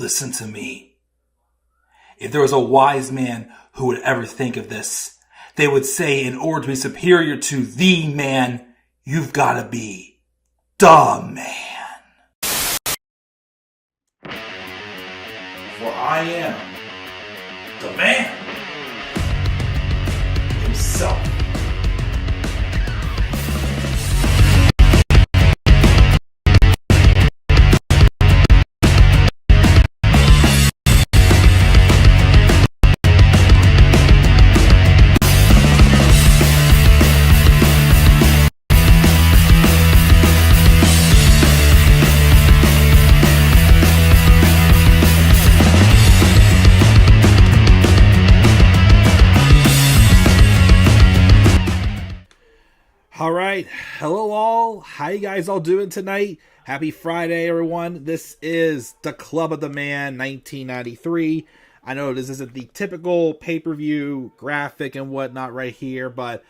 Listen to me. If there was a wise man who would ever think of this, they would say in order to be superior to the man, you've got to be the man. For I am the man himself. Hello all, how you guys all doing tonight? Happy Friday everyone. This is the Club of the Man 1993. I know this isn't the typical pay-per-view graphic and whatnot right here, but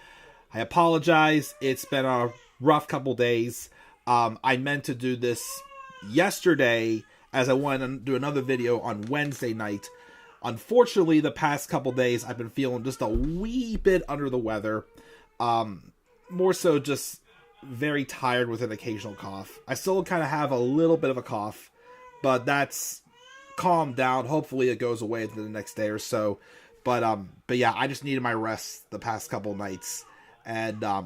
I apologize. It's been a rough couple days. I meant to do this yesterday as I wanted to do another video on Wednesday night. Unfortunately, the past couple days I've been feeling just a wee bit under the weather. More so just very tired with an occasional cough. I still kind of have a little bit of a cough, but that's calmed down. Hopefully it goes away the next day or so. But yeah, I just needed my rest the past couple nights. And I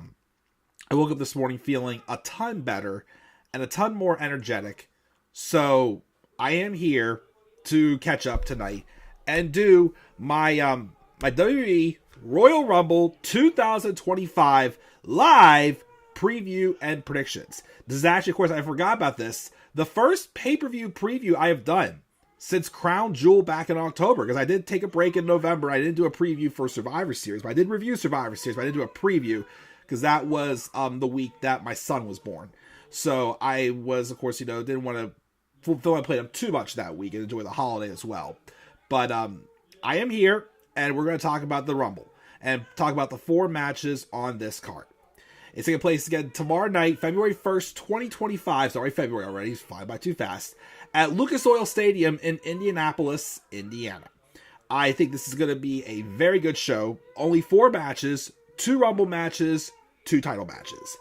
woke up this morning feeling a ton better and a ton more energetic. So I am here to catch up tonight and do my my WWE Royal Rumble 2025 live preview and predictions. This is actually, of course, I forgot about this, the first pay-per-view preview I have done since Crown Jewel back in October, because I did take a break in November. I didn't do a preview for Survivor Series, but I did review Survivor Series, but I didn't do a preview because that was the week that my son was born. So I was, of course, didn't want to fulfill my plate up too much that week and enjoy the holiday as well. But I am here, and we're going to talk about the Rumble and talk about the 4 matches on this card. It's taking place again tomorrow night, February 1st, 2025. Sorry, February already. It's flying by too fast. At Lucas Oil Stadium in Indianapolis, Indiana. I think this is going to be a very good show. Only 4 matches, 2 Rumble matches, 2 title matches.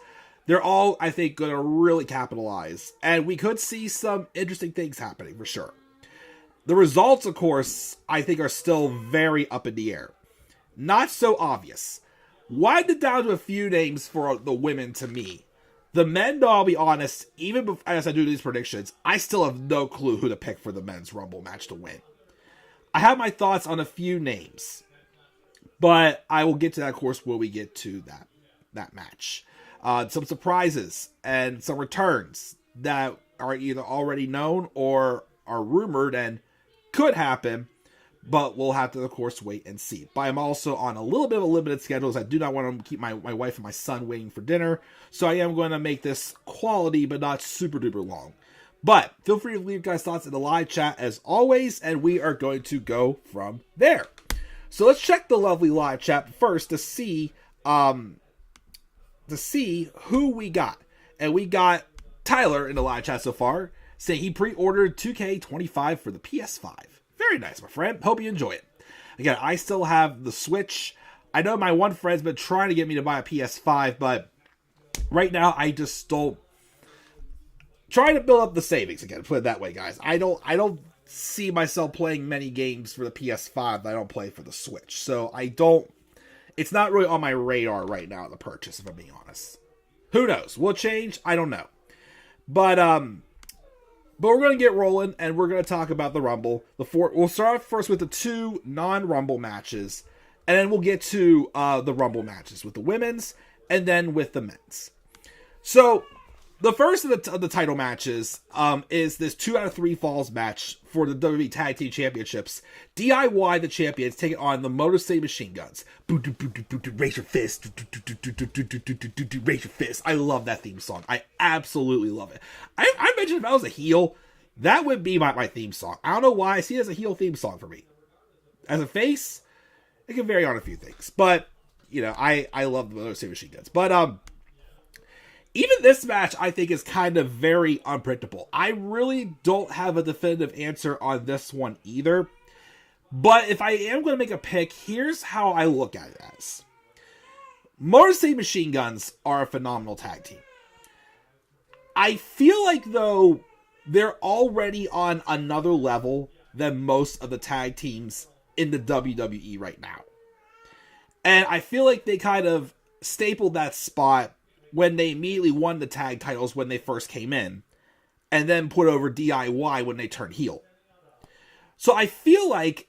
They're all, I think, going to really capitalize. And we could see some interesting things happening for sure. The results, of course, I think are still very up in the air. Not so obvious. Wind it down to a few names for the women to me. The men, though, I'll be honest, even as I do these predictions, I still have no clue who to pick for the men's Rumble match to win. I have my thoughts on a few names, but I will get to that, of course, when we get to that match. Some surprises and some returns that are either already known or are rumored and could happen. But we'll have to, of course, wait and see. But I'm also on a little bit of a limited schedule, as I do not want to keep my wife and my son waiting for dinner. So I am going to make this quality, but not super duper long. But feel free to leave guys' thoughts in the live chat as always, and we are going to go from there. So let's check the lovely live chat first to see who we got. And we got Tyler in the live chat so far, saying he pre-ordered 2K25 for the PS5. Very nice, my friend. Hope you enjoy it. Again, I still have the Switch. I know my one friend's been trying to get me to buy a PS5, but right now I just don't. Trying to build up the savings again. Put it that way, guys. I don't see myself playing many games for the PS5 that I don't play for the Switch. So I don't. It's not really on my radar right now, the purchase, if I'm being honest. Who knows? Will it change? I don't know. But we're going to get rolling, and we're going to talk about the Rumble. We'll start off first with the 2 non-Rumble matches, and then we'll get to the Rumble matches with the women's, and then with the men's. So, the first of the title matches is this 2 out of 3 falls match for the WWE Tag Team Championships. DIY, the champions, take it on the Motor City Machine Guns. Raise your fist. Raise your fist. I love that theme song. I absolutely love it. I mentioned if I was a heel, that would be my theme song. I don't know why. I see it as a heel theme song for me. As a face, it can vary on a few things. But, I love the Motor City Machine Guns. But, even this match, I think, is kind of very unpredictable. I really don't have a definitive answer on this one either. But if I am going to make a pick, here's how I look at it as. Motor City Machine Guns are a phenomenal tag team. I feel like, though, they're already on another level than most of the tag teams in the WWE right now. And I feel like they kind of stapled that spot when they immediately won the tag titles when they first came in, and then put over DIY when they turned heel. So I feel like,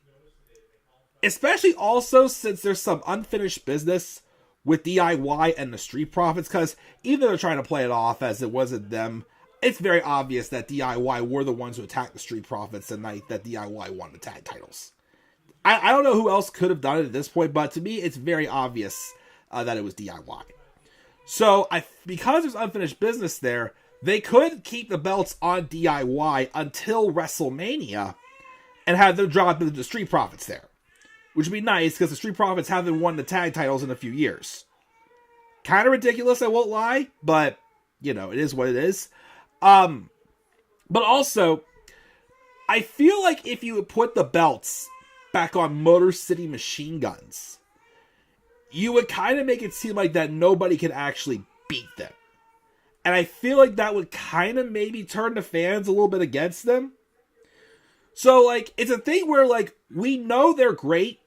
especially also since there's some unfinished business with DIY and the Street Profits, because even though they're trying to play it off as it wasn't them, it's very obvious that DIY were the ones who attacked the Street Profits the night that DIY won the tag titles. I don't know who else could have done it at this point, but to me, it's very obvious that it was DIY. So, because there's unfinished business there, they could keep the belts on DIY until WrestleMania and have them drop into the Street Profits there. Which would be nice, because the Street Profits haven't won the tag titles in a few years. Kind of ridiculous, I won't lie, but, it is what it is. But also, I feel like if you put the belts back on Motor City Machine Guns, you would kind of make it seem like that nobody can actually beat them. And I feel like that would kind of maybe turn the fans a little bit against them. So, it's a thing where, we know they're great,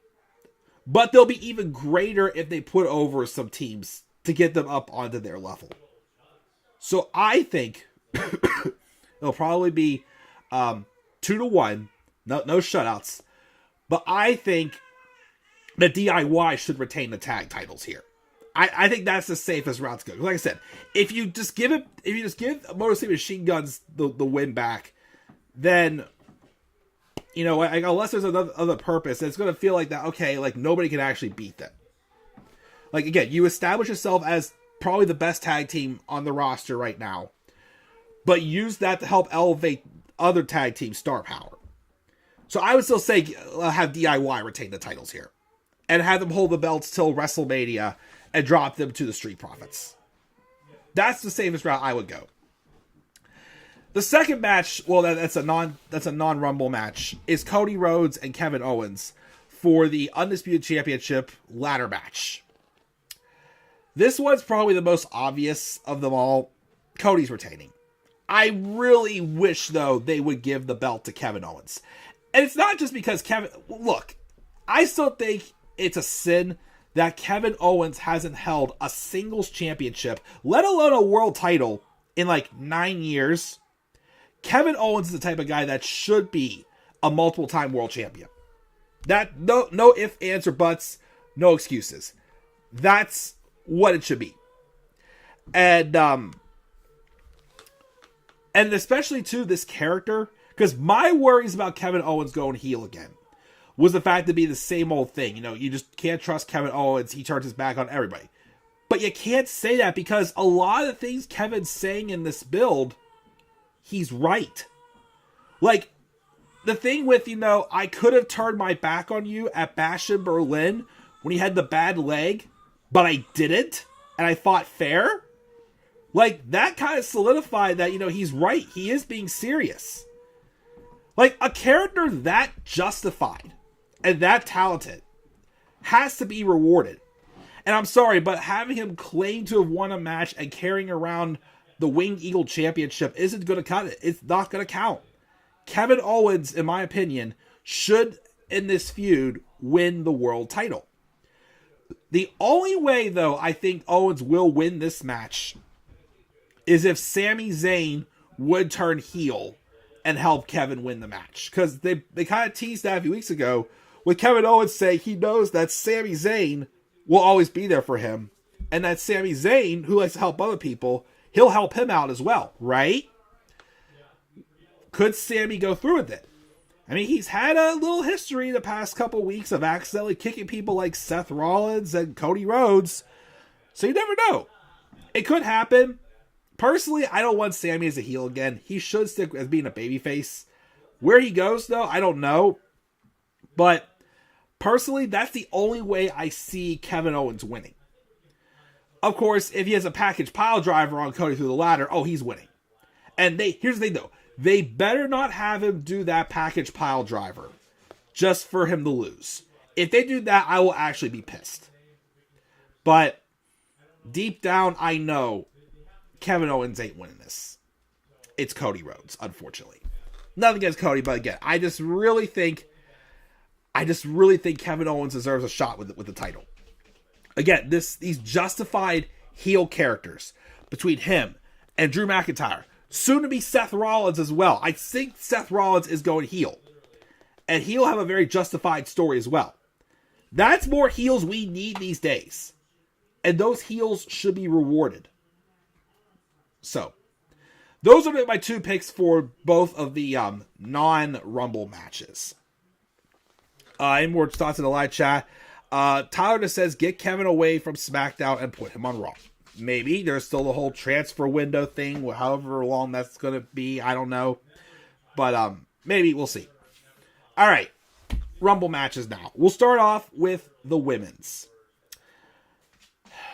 but they'll be even greater if they put over some teams to get them up onto their level. So I think it'll probably be 2-1. No shutouts. But I think that DIY should retain the tag titles here. I think that's the safest route to go. Like I said, if you just give Motor City Machine Guns the win back, then unless there's another purpose, it's going to feel like that, okay, nobody can actually beat them. Again, you establish yourself as probably the best tag team on the roster right now, but use that to help elevate other tag team star power. So I would still say have DIY retain the titles here, and have them hold the belts till WrestleMania and drop them to the Street Profits. That's the safest route I would go. The second match, well, that's a non-Rumble match, is Cody Rhodes and Kevin Owens for the Undisputed Championship ladder match. This one's probably the most obvious of them all. Cody's retaining. I really wish, though, they would give the belt to Kevin Owens. And it's not just because look, I still think it's a sin that Kevin Owens hasn't held a singles championship, let alone a world title, in 9 years. Kevin Owens is the type of guy that should be a multiple-time world champion. That no ifs, ands, or buts, no excuses. That's what it should be. And especially to this character, because my worries about Kevin Owens going heel again was the fact to be the same old thing. You just can't trust Kevin Owens. He turns his back on everybody. But you can't say that, because a lot of the things Kevin's saying in this build, he's right. The thing with, I could have turned my back on you at Bash in Berlin when he had the bad leg, but I didn't, and I fought fair. That kind of solidified that, he's right. He is being serious. A character that justified and that talented has to be rewarded. And I'm sorry, but having him claim to have won a match and carrying around the Winged Eagle Championship isn't going to cut it. It's not going to count. Kevin Owens, in my opinion, should, in this feud, win the world title. The only way, though, I think Owens will win this match is if Sami Zayn would turn heel and help Kevin win the match. Because they kind of teased that a few weeks ago with Kevin Owens saying he knows that Sami Zayn will always be there for him. And that Sami Zayn, who likes to help other people, he'll help him out as well, right? Could Sami go through with it? I mean, he's had a little history the past couple weeks of accidentally kicking people like Seth Rollins and Cody Rhodes. So you never know. It could happen. Personally, I don't want Sami as a heel again. He should stick as being a babyface. Where he goes, though, I don't know. But personally, that's the only way I see Kevin Owens winning. Of course, if he has a package pile driver on Cody through the ladder, oh, he's winning. And here's the thing though, they better not have him do that package pile driver just for him to lose. If they do that, I will actually be pissed. But deep down, I know Kevin Owens ain't winning this. It's Cody Rhodes, unfortunately. Nothing against Cody, but again, I just really think Kevin Owens deserves a shot with the title. Again, these justified heel characters between him and Drew McIntyre, soon to be Seth Rollins as well. I think Seth Rollins is going heel, and he'll have a very justified story as well. That's more heels we need these days, and those heels should be rewarded. So, those are my 2 picks for both of the non-Rumble matches. Any more thoughts in the live chat? Tyler just says, get Kevin away from SmackDown and put him on Raw. Maybe. There's still the whole transfer window thing, however long that's going to be. I don't know. But maybe. We'll see. All right. Rumble matches now. We'll start off with the women's.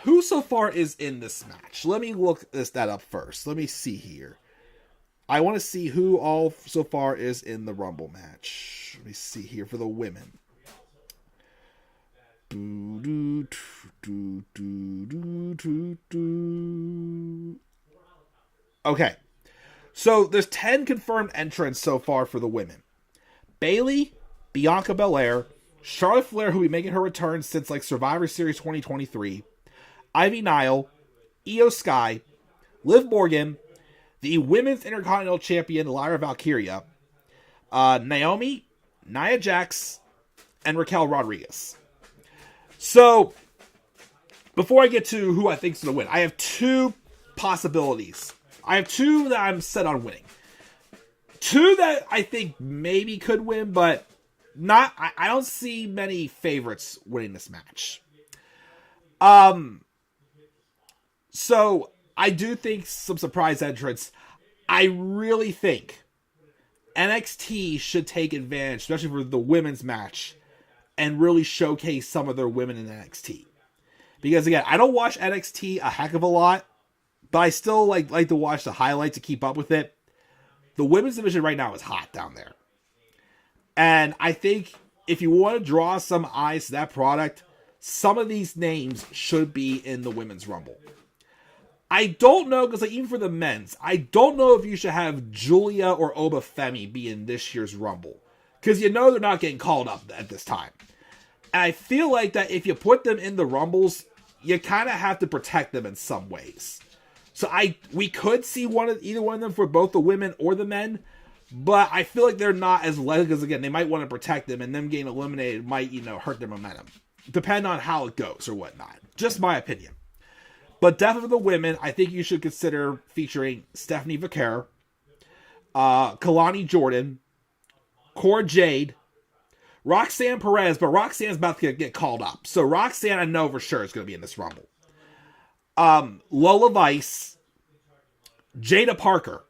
Who so far is in this match? Let me look that up first. Let me see here. I want to see who all so far is in the Rumble match. Let me see here for the women. Okay. So there's 10 confirmed entrants so far for the women. Bayley, Bianca Belair, Charlotte Flair, who will be making her return since Survivor Series 2023, Ivy Nile, Io Sky, Liv Morgan, the Women's Intercontinental Champion Lyra Valkyria, Naomi, Nia Jax, and Raquel Rodriguez. So, before I get to who I think is going to win, I have 2 possibilities. I have 2 that I'm set on winning. 2 that I think maybe could win, but not. I don't see many favorites winning this match. So, I do think some surprise entrants. I really think NXT should take advantage, especially for the women's match, and really showcase some of their women in NXT. Because again, I don't watch NXT a heck of a lot, but I still like to watch the highlights to keep up with it. The women's division right now is hot down there. And I think if you want to draw some eyes to that product, some of these names should be in the Women's Rumble. I don't know, because even for the men's, I don't know if you should have Julia or Oba Femi be in this year's Rumble. Because they're not getting called up at this time. And I feel like that if you put them in the Rumbles, you kind of have to protect them in some ways. So we could see either one of them for both the women or the men, but I feel like they're not as likely, because again, they might want to protect them, and them getting eliminated might, hurt their momentum. Depending on how it goes or whatnot. Just my opinion. But definitely for the women, I think you should consider featuring Stephanie Vaquer, Kalani Jordynne, Cora Jade, Roxanne Perez, but Roxanne's about to get called up. So Roxanne, I know for sure, is going to be in this Rumble. Lola Vice, Jada Parker,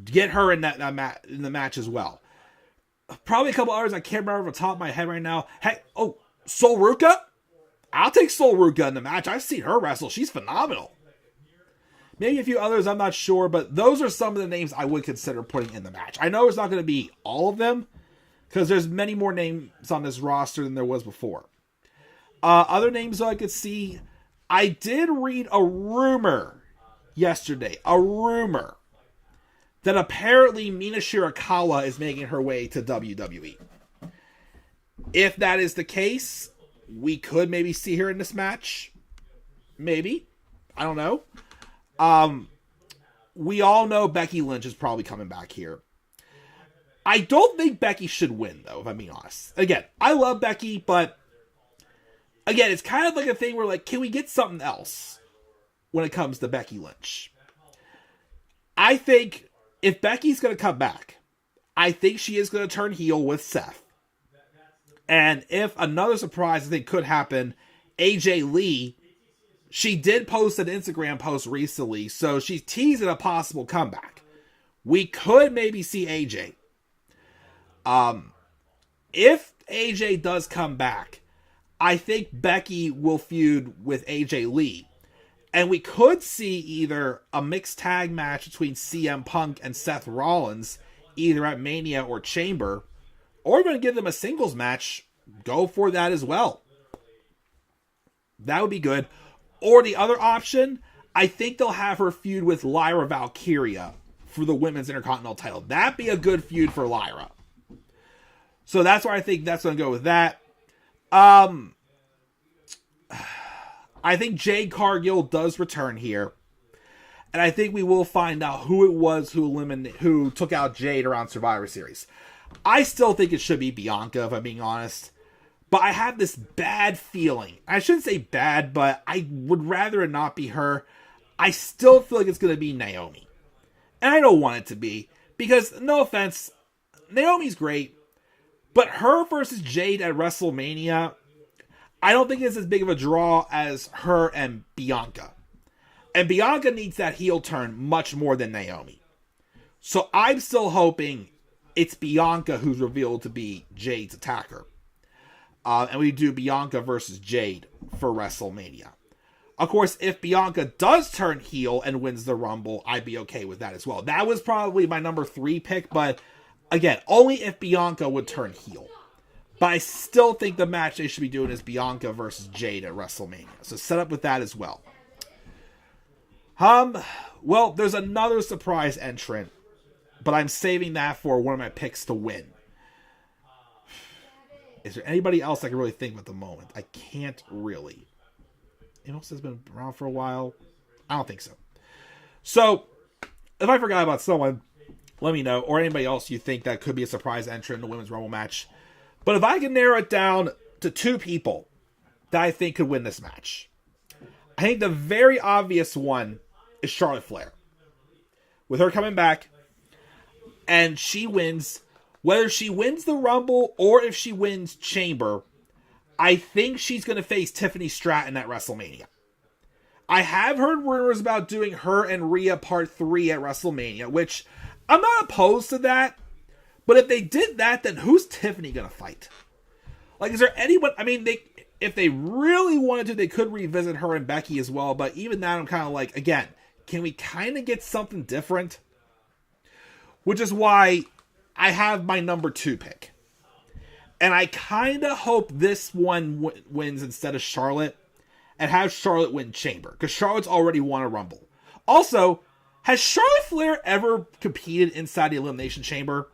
get her in in the match as well. Probably a couple others I can't remember off the top of my head right now. Hey, Sol Ruka? I'll take Sol Ruka in the match. I've seen her wrestle. She's phenomenal. Maybe a few others, I'm not sure, but those are some of the names I would consider putting in the match. I know it's not going to be all of them, because there's many more names on this roster than there was before. Other names I could see, I did read a rumor yesterday, that apparently Mina Shirakawa is making her way to WWE. If that is the case, we could maybe see her in this match. Maybe. I don't know. We all know Becky Lynch is probably coming back here. I don't think Becky should win, though, if I'm being honest. Again, I love Becky, but again, it's kind of like a thing where, can we get something else when it comes to Becky Lynch? I think if Becky's going to come back, I think she is going to turn heel with Seth. And if another surprise I think could happen, AJ Lee, she did post an Instagram post recently, so she's teasing a possible comeback. We could maybe see AJ. If AJ does come back, I think Becky will feud with AJ Lee. And we could see either a mixed tag match between CM Punk and Seth Rollins, either at Mania or Chamber, or even give them a singles match. Go for that as well. That would be good. Or the other option, I think they'll have her feud with Lyra Valkyria for the Women's Intercontinental title. That'd be a good feud for Lyra. So that's why I think that's going to go with that. I think Jade Cargill does return here. And I think we will find out who it was who took out Jade around Survivor Series. I still think it should be Bianca, if I'm being honest. But I have this bad feeling. I shouldn't say bad, but I would rather it not be her. I still feel like it's going to be Naomi. And I don't want it to be. Because, no offense, Naomi's great. But her versus Jade at WrestleMania, I don't think it's as big of a draw as her and Bianca. And Bianca needs that heel turn much more than Naomi. So I'm still hoping it's Bianca who's revealed to be Jade's attacker. And we do Bianca versus Jade for WrestleMania. Of course, if Bianca does turn heel and wins the Rumble, I'd be okay with that as well. That was probably my number 3 pick, but again, only if Bianca would turn heel. But I still think the match they should be doing is Bianca versus Jade at WrestleMania. So set up with that as well. Well, there's another surprise entrant, but I'm saving that for one of my picks to win. Is there anybody else I can really think of at the moment? I can't really. Anyone else has been around for a while? I don't think so. So, if I forgot about someone, let me know. Or anybody else you think that could be a surprise entrant in the Women's Rumble match. But if I can narrow it down to 2 people that I think could win this match, I think the very obvious one is Charlotte Flair. With her coming back, and she wins, whether she wins the Rumble or if she wins Chamber, I think she's going to face Tiffany Stratton at WrestleMania. I have heard rumors about doing her and Rhea Part 3 at WrestleMania, which I'm not opposed to that. But if they did that, then who's Tiffany going to fight? Like, is there anyone... I mean, if they really wanted to, they could revisit her and Becky as well. But even that, I'm kind of like, again, can we kind of get something different? Which is why I have my number 2 pick. And I kind of hope this one wins instead of Charlotte. And have Charlotte win Chamber. Because Charlotte's already won a Rumble. Also, has Charlotte Flair ever competed inside the Elimination Chamber?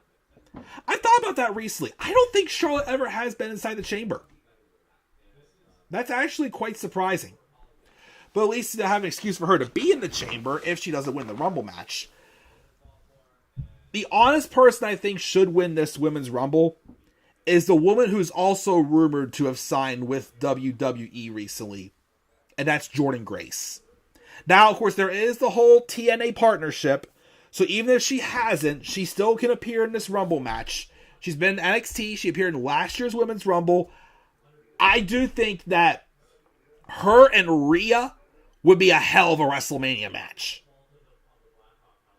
I thought about that recently. I don't think Charlotte ever has been inside the Chamber. That's actually quite surprising. But at least to have an excuse for her to be in the Chamber if she doesn't win the Rumble match. The honest person I think should win this Women's Rumble is the woman who's also rumored to have signed with WWE recently. And that's Jordynne Grace. Now, of course, there is the whole TNA partnership. So even if she hasn't, she still can appear in this Rumble match. She's been in NXT. She appeared in last year's Women's Rumble. I do think that her and Rhea would be a hell of a WrestleMania match.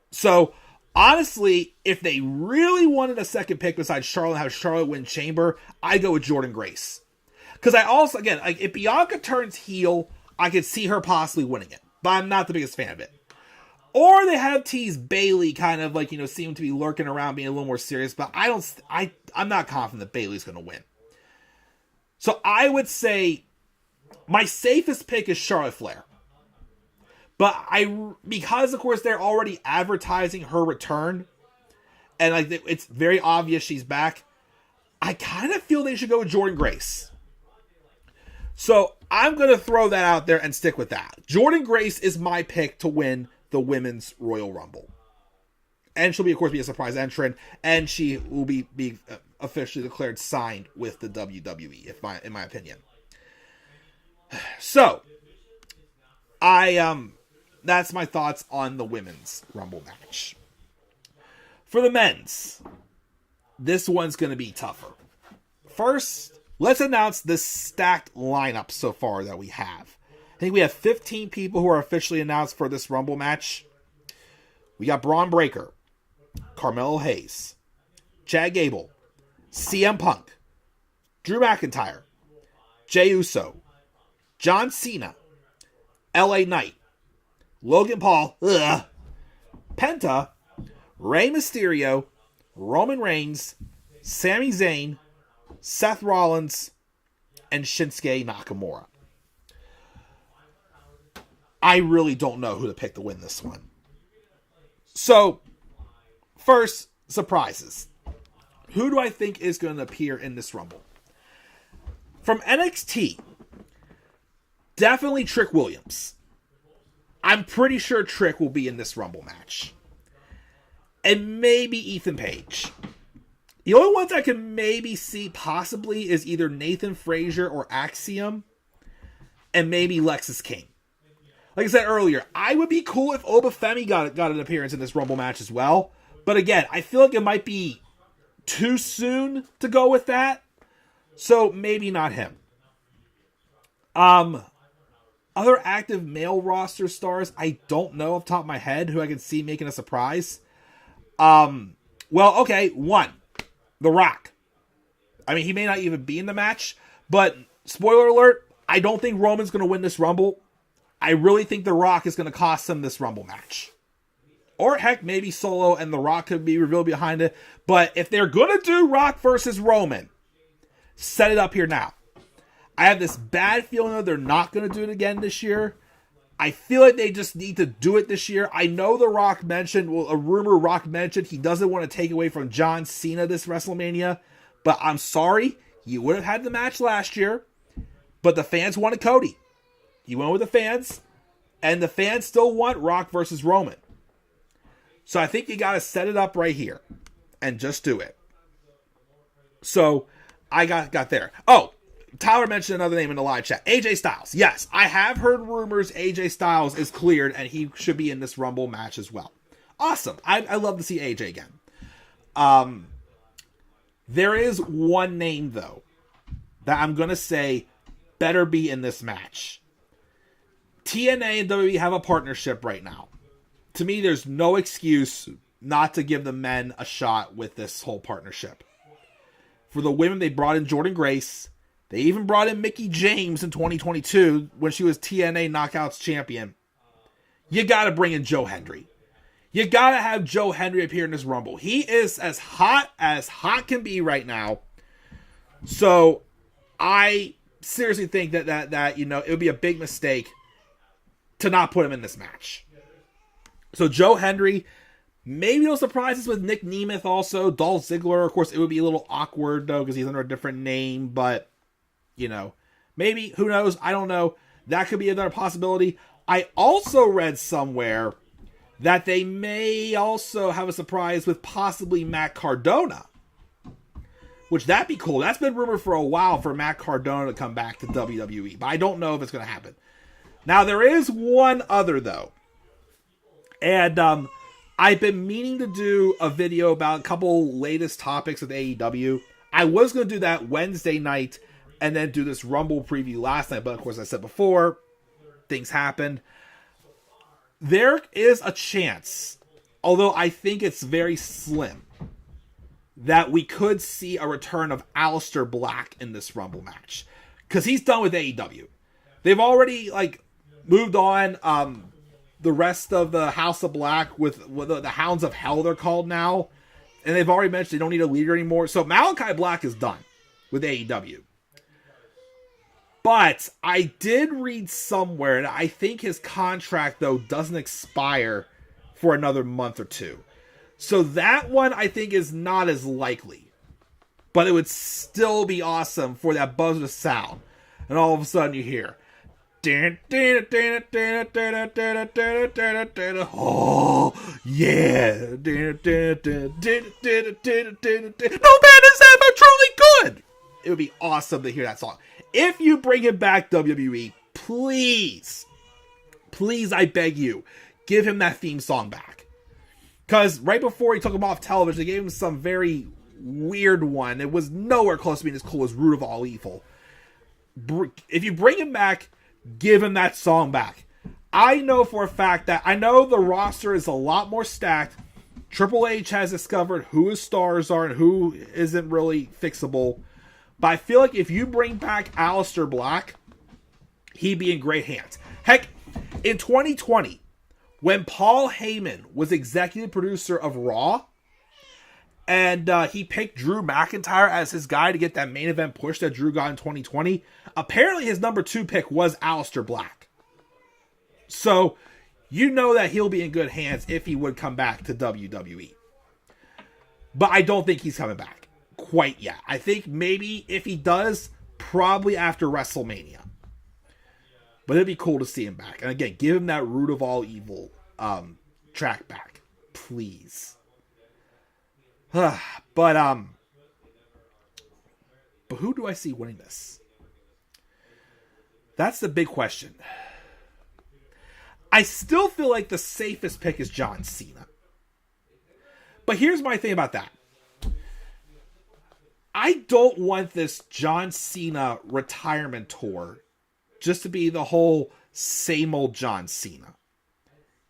So, honestly, if they really wanted a second pick besides Charlotte, have Charlotte win Chamber, I'd go with Jordynne Grace. Because I also, again, like if Bianca turns heel, I could see her possibly winning it. But I'm not the biggest fan of it. Or they have teased Bayley kind of like, seem to be lurking around being a little more serious. But I'm not confident that Bayley's going to win. So I would say my safest pick is Charlotte Flair. But because of course they're already advertising her return. And like it's very obvious she's back. I kind of feel they should go with Jordynne Grace. So I'm going to throw that out there and stick with that. Jordynne Grace is my pick to win the Women's Royal Rumble. And she'll, of course, be a surprise entrant. And she will be officially declared signed with the WWE, in my opinion. So, that's my thoughts on the Women's Rumble match. For the men's, this one's going to be tougher. First, let's announce this stacked lineup so far that we have. I think we have 15 people who are officially announced for this Rumble match. We got Braun Breaker, Carmelo Hayes, Chad Gable, CM Punk, Drew McIntyre, Jey Uso, John Cena, LA Knight, Logan Paul, Penta, Rey Mysterio, Roman Reigns, Sami Zayn, Seth Rollins, and Shinsuke Nakamura. I really don't know who to pick to win this one. So, first, surprises. Who do I think is going to appear in this Rumble? From NXT, definitely Trick Williams. I'm pretty sure Trick will be in this Rumble match. And maybe Ethan Page. The only ones I can maybe see possibly is either Nathan Frazier or Axiom. And maybe Lexis King. Like I said earlier, I would be cool if Obafemi got an appearance in this Rumble match as well. But again, I feel like it might be too soon to go with that. So maybe not him. Other active male roster stars, I don't know off the top of my head who I can see making a surprise. Well, okay, one. The Rock. I mean, he may not even be in the match, but spoiler alert, I don't think Roman's going to win this Rumble. I really think The Rock is going to cost him this Rumble match. Or heck, maybe Solo and The Rock could be revealed behind it. But if they're going to do Rock versus Roman, set it up here now. I have this bad feeling that they're not going to do it again this year. I feel like they just need to do it this year. I know The Rock mentioned, well, a rumor Rock mentioned he doesn't want to take away from John Cena this WrestleMania. But I'm sorry, you would have had the match last year. But the fans wanted Cody. He went with the fans. And the fans still want Rock versus Roman. So I think you got to set it up right here. And just do it. So I got there. Oh, Tyler mentioned another name in the live chat. AJ Styles. Yes, I have heard rumors AJ Styles is cleared and he should be in this Rumble match as well. Awesome. I love to see AJ again. There is one name, though, that I'm going to say better be in this match. TNA and WWE have a partnership right now. To me, there's no excuse not to give the men a shot with this whole partnership. For the women, they brought in Jordynne Grace. They even brought in Mickie James in 2022 when she was TNA Knockouts champion. You got to bring in Joe Hendry. You got to have Joe Hendry appear in this Rumble. He is as hot can be right now. So I seriously think that you know, it would be a big mistake to not put him in this match. So Joe Hendry, maybe no surprises with Nick Nemeth also. Dolph Ziggler, of course, it would be a little awkward though because he's under a different name, but you know, maybe, who knows? I don't know. That could be another possibility. I also read somewhere that they may also have a surprise with possibly Matt Cardona. Which, that'd be cool. That's been rumored for a while for Matt Cardona to come back to WWE. But I don't know if it's going to happen. Now, there is one other, though. And I've been meaning to do a video about a couple latest topics with AEW. I was going to do that Wednesday night and then do this Rumble preview last night. But of course, I said before, things happened. There is a chance, although I think it's very slim, that we could see a return of Aleister Black in this Rumble match. Because he's done with AEW. They've already moved on the rest of the House of Black with the Hounds of Hell they're called now. And they've already mentioned they don't need a leader anymore. So Malachi Black is done with AEW. But I did read somewhere, and I think his contract, though, doesn't expire for another month or two. So that one, I think, is not as likely. But it would still be awesome for that buzzer to sound. And all of a sudden you hear... Oh, yeah. No man is ever truly good. It would be awesome to hear that song. If you bring him back, WWE, please, I beg you, give him that theme song back. Because right before he took him off television, they gave him some very weird one. It was nowhere close to being as cool as Root of All Evil. If you bring him back, give him that song back. I know for a fact that, I know the roster is a lot more stacked. Triple H has discovered who his stars are and who isn't really fixable. But I feel like if you bring back Aleister Black, he'd be in great hands. Heck, in 2020, When Paul Heyman was executive producer of Raw, and he picked Drew McIntyre as his guy to get that main event push that Drew got in 2020, apparently his number 2 pick was Aleister Black. So, you know that he'll be in good hands if he would come back to WWE. But I don't think he's coming back quite yet. I think maybe if he does, probably after WrestleMania. But it'd be cool to see him back. And again, give him that Root of All Evil track back. Please. But who do I see winning this? That's the big question. I still feel like the safest pick is John Cena. But here's my thing about that. I don't want this John Cena retirement tour just to be the whole same old John Cena.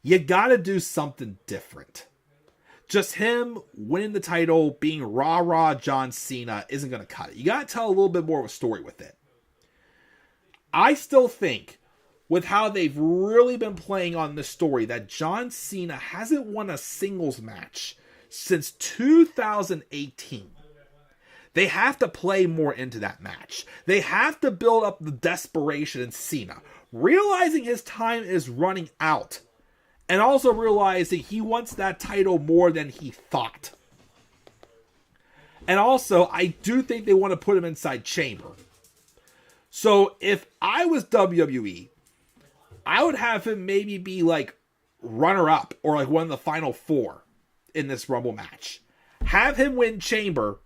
You gotta do something different. Just him winning the title, being rah-rah John Cena isn't going to cut it. You got to tell a little bit more of a story with it. I still think, with how they've really been playing on this story, that John Cena hasn't won a singles match since 2018. They have to play more into that match. They have to build up the desperation in Cena, realizing his time is running out. And also realizing he wants that title more than he thought. And also, I do think they want to put him inside Chamber. So, if I was WWE, I would have him maybe be like runner-up or like one of the final 4 in this Rumble match. Have him win Chamber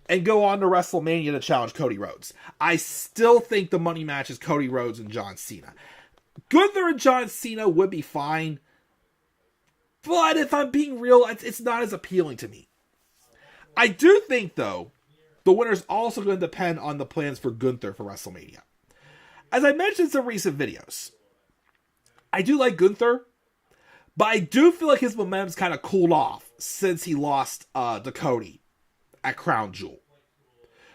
and go on to WrestleMania to challenge Cody Rhodes. I still think the money match is Cody Rhodes and John Cena. Gunther and John Cena would be fine. But if I'm being real, it's not as appealing to me. I do think, though, the winner's also going to depend on the plans for Gunther for WrestleMania. As I mentioned in some recent videos, I do like Gunther, but I do feel like his momentum's kind of cooled off since he lost to Cody at Crown Jewel.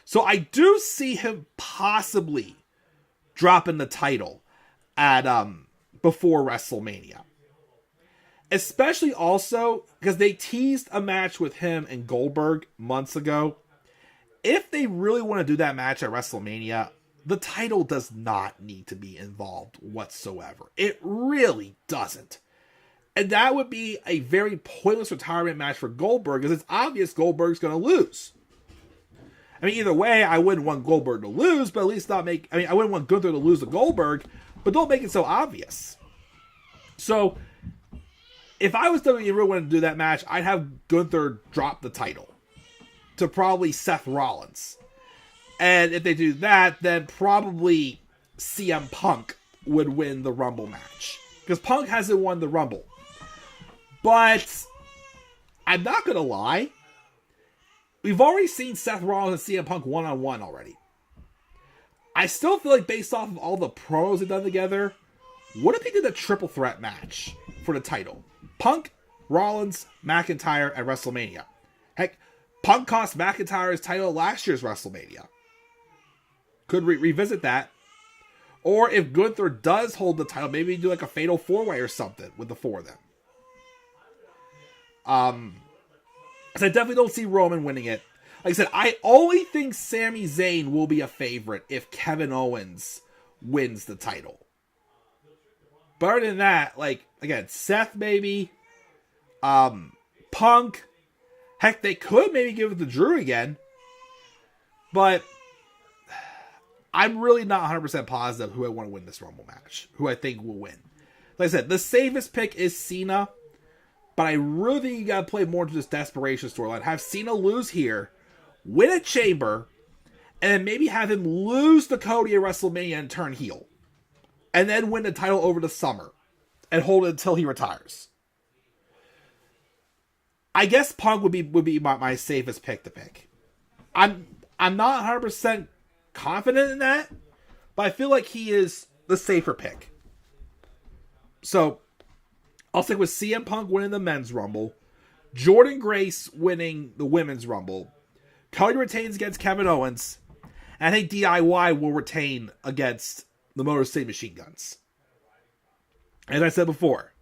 So I do see him possibly dropping the title at before WrestleMania. Especially also because they teased a match with him and Goldberg months ago. If they really want to do that match at WrestleMania, the title does not need to be involved whatsoever. It really doesn't. And that would be a very pointless retirement match for Goldberg because it's obvious Goldberg's going to lose. I mean, either way, I wouldn't want Goldberg to lose, but at least not make... I wouldn't want Gunther to lose to Goldberg, but don't make it so obvious. So... if I was WWE really wanting to do that match, I'd have Gunther drop the title to probably Seth Rollins. And if they do that, then probably CM Punk would win the Rumble match. Because Punk hasn't won the Rumble. But I'm not going to lie. We've already seen Seth Rollins and CM Punk one-on-one already. I still feel like based off of all the promos they've done together, what if they did a triple threat match for the title? Punk, Rollins, McIntyre at WrestleMania. Heck, Punk cost McIntyre his title last year's WrestleMania. Could revisit that. Or if Gunther does hold the title, maybe do like a fatal 4-way or something with the 4 of them. Because I definitely don't see Roman winning it. Like I said, I only think Sami Zayn will be a favorite if Kevin Owens wins the title. But other than that, like, again, Seth maybe, Punk, heck, they could maybe give it to Drew again, but I'm really not 100% positive who I want to win this Rumble match, who I think will win. Like I said, the safest pick is Cena, but I really think you gotta play more into this desperation storyline. Have Cena lose here, win a Chamber, and then maybe have him lose to Cody at WrestleMania and turn heel. And then win the title over the summer. And hold it until he retires. I guess Punk would be my safest pick to pick. I'm not 100% confident in that. But I feel like he is the safer pick. So, I'll stick with CM Punk winning the Men's Rumble. Jordynne Grace winning the Women's Rumble. Cody retains against Kevin Owens. And I think DIY will retain against the Motor City Machine Guns. As I said before,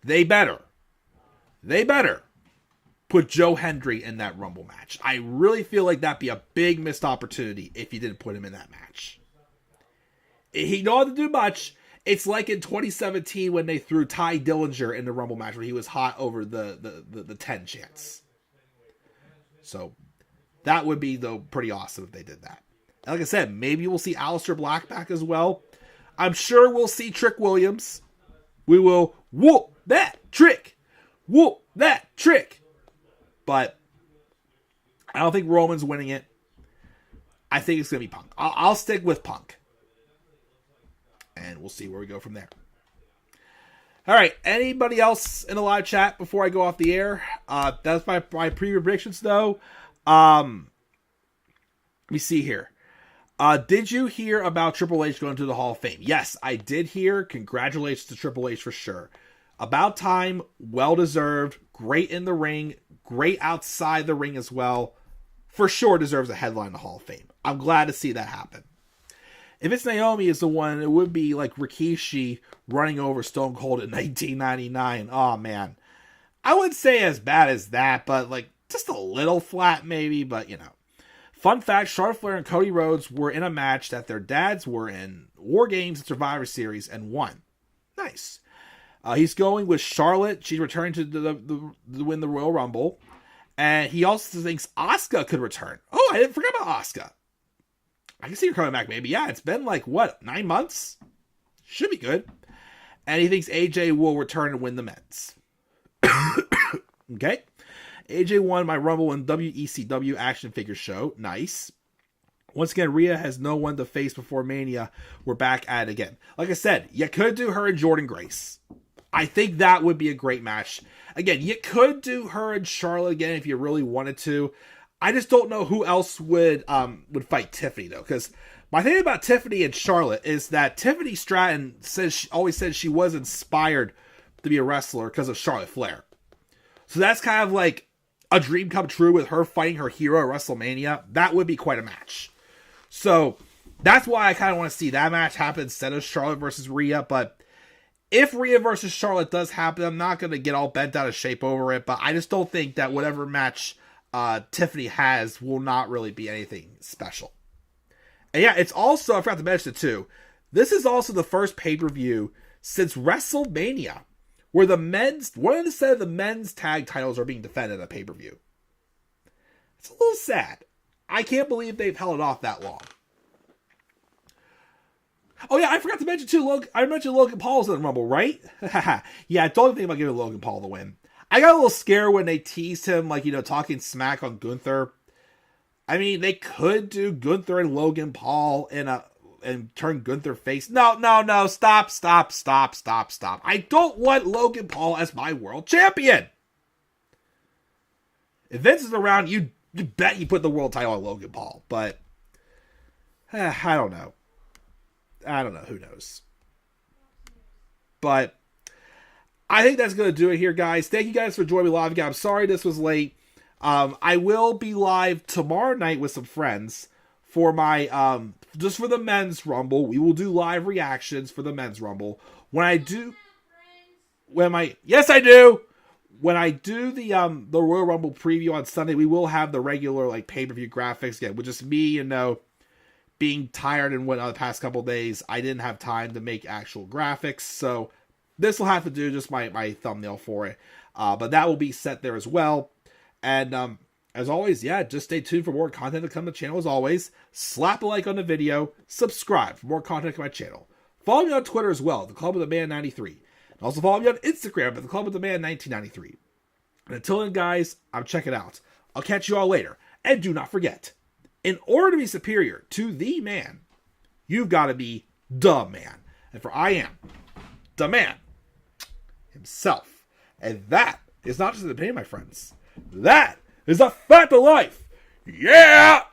they better put Joe Hendry in that Rumble match. I really feel like that'd be a big missed opportunity if you didn't put him in that match. He don't have to do much. It's like in 2017 when they threw Ty Dillinger in the Rumble match where he was hot over the 10 chance. So that would be, though, pretty awesome if they did that. And like I said, maybe we'll see Aleister Black back as well. I'm sure we'll see Trick Williams. We will whoop that trick. Whoop that trick. But I don't think Roman's winning it. I think it's going to be Punk. I'll stick with Punk. And we'll see where we go from there. All right. Anybody else in the live chat before I go off the air? That's my preview predictions, though. Let me see here. Did you hear about Triple H going to the Hall of Fame? Yes, I did hear. Congratulations to Triple H for sure. About time. Well-deserved. Great in the ring. Great outside the ring as well. For sure deserves a headline in the Hall of Fame. I'm glad to see that happen. If it's Naomi is the one, it would be like Rikishi running over Stone Cold in 1999. Oh, man. I wouldn't say as bad as that, but like just a little flat maybe, but you know. Fun fact, Charlotte Flair and Cody Rhodes were in a match that their dads were in War Games and Survivor Series and won. Nice. He's going with Charlotte. She's returning to win the Royal Rumble. And he also thinks Asuka could return. Oh, I didn't forget about Asuka. I can see her coming back maybe. Yeah, it's been like, 9 months? Should be good. And he thinks AJ will return and win the men's. Okay. AJ won my Rumble in WECW action figure show. Nice. Once again, Rhea has no one to face before Mania. We're back at it again. Like I said, you could do her and Jordynne Grace. I think that would be a great match. Again, you could do her and Charlotte again if you really wanted to. I just don't know who else would fight Tiffany, though. Because my thing about Tiffany and Charlotte is that Tiffany Stratton always said she was inspired to be a wrestler because of Charlotte Flair. So that's kind of like a dream come true with her fighting her hero at WrestleMania. That would be quite a match. So that's why I kind of want to see that match happen instead of Charlotte versus Rhea. But if Rhea versus Charlotte does happen, I'm not going to get all bent out of shape over it. But I just don't think that whatever match Tiffany has will not really be anything special. And yeah, it's also, I forgot to mention it too, this is also the first pay-per-view since WrestleMania where one of the men's tag titles are being defended at a pay-per-view. It's a little sad. I can't believe they've held it off that long. Oh yeah, I forgot to mention too, I mentioned Logan Paul's in the Rumble, right? Yeah, I don't think about giving Logan Paul the win. I got a little scared when they teased him, like, talking smack on Gunther. I mean, they could do Gunther and Logan Paul and turn Gunther face. No, stop. I don't want Logan Paul as my world champion. If Vince is around, you bet you put the world title on Logan Paul. But, I don't know. Who knows? But I think that's going to do it here, guys. Thank you guys for joining me live again. I'm sorry this was late. I will be live tomorrow night with some friends for my, just for the men's Rumble. We will do live reactions for the men's Rumble. Yes, I do. When I do the Royal Rumble preview on Sunday, we will have the regular, pay-per-view graphics again, with just me, being tired and whatnot the past couple days. I didn't have time to make actual graphics, so this will have to do just my thumbnail for it. But that will be set there as well. And as always, yeah, just stay tuned for more content to come to the channel as always. Slap a like on the video. Subscribe for more content to my channel. Follow me on Twitter as well, The Club of the Man 93. And also follow me on Instagram at The Club of the Man 1993. And until then, guys, I'm checking out. I'll catch you all later. And do not forget, in order to be superior to the man, you've got to be the man. And for I am the man himself. And that is not just an opinion, my friends. That is a fact of life. Yeah!